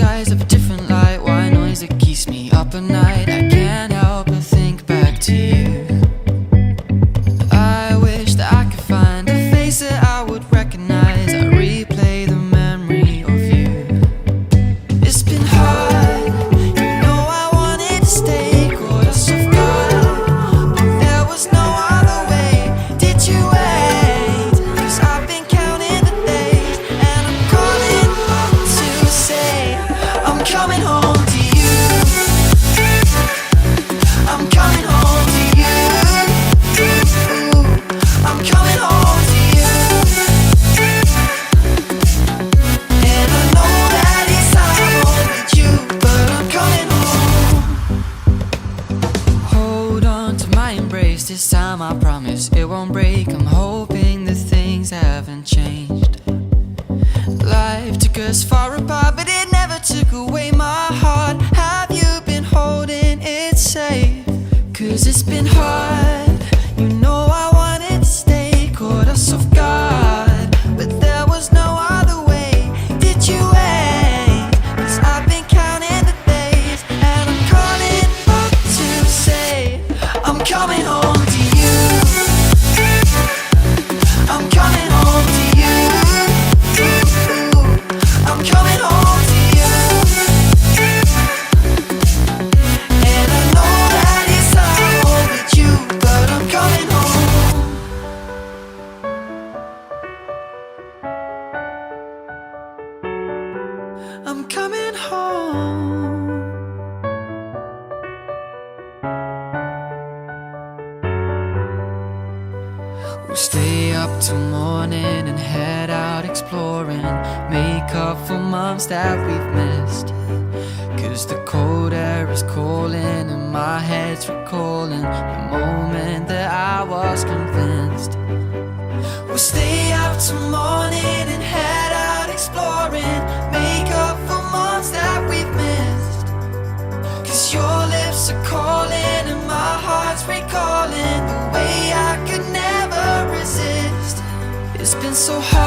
skies of a different light, white noise that keeps me up at night. I can't help but think back to you. I wish that I could find a face that I would recognize. I replay the memory of you. It's been hard, you know I wanted to stay, caught us off guard, but there was no other way. Did you wait? 'Cause I've been counting the days, and I'm calling up to say I'm coming home to you. I'm coming home to you. I'm coming home to you. And I know that it's hard with you, but I'm coming home. Hold on to my embrace, this time I promise it won't break. I'm hoping that things haven't changed. Life took us far apart, but it never took away my heart. Have you been holding it safe? 'Cause it's been hard, you know I wanted to stay, caught us off guard, but there was no other way. Did you wait? 'Cause I've been counting the days, and I'm calling up to say I'm coming home to you. I'm coming home to you. I'm coming home to you. And I know that it's hard with you, but I'm coming home. I'm coming home. We'll stay up till morning and head out exploring, make up for months that we've missed. 'Cause the cold air is calling and my head's recalling the moment that I was convinced. We'll stay up till morning and head out exploring, make up for months that we've missed. 'Cause your lips are calling and my heart's recalling the way I could never resist. It's been so hard.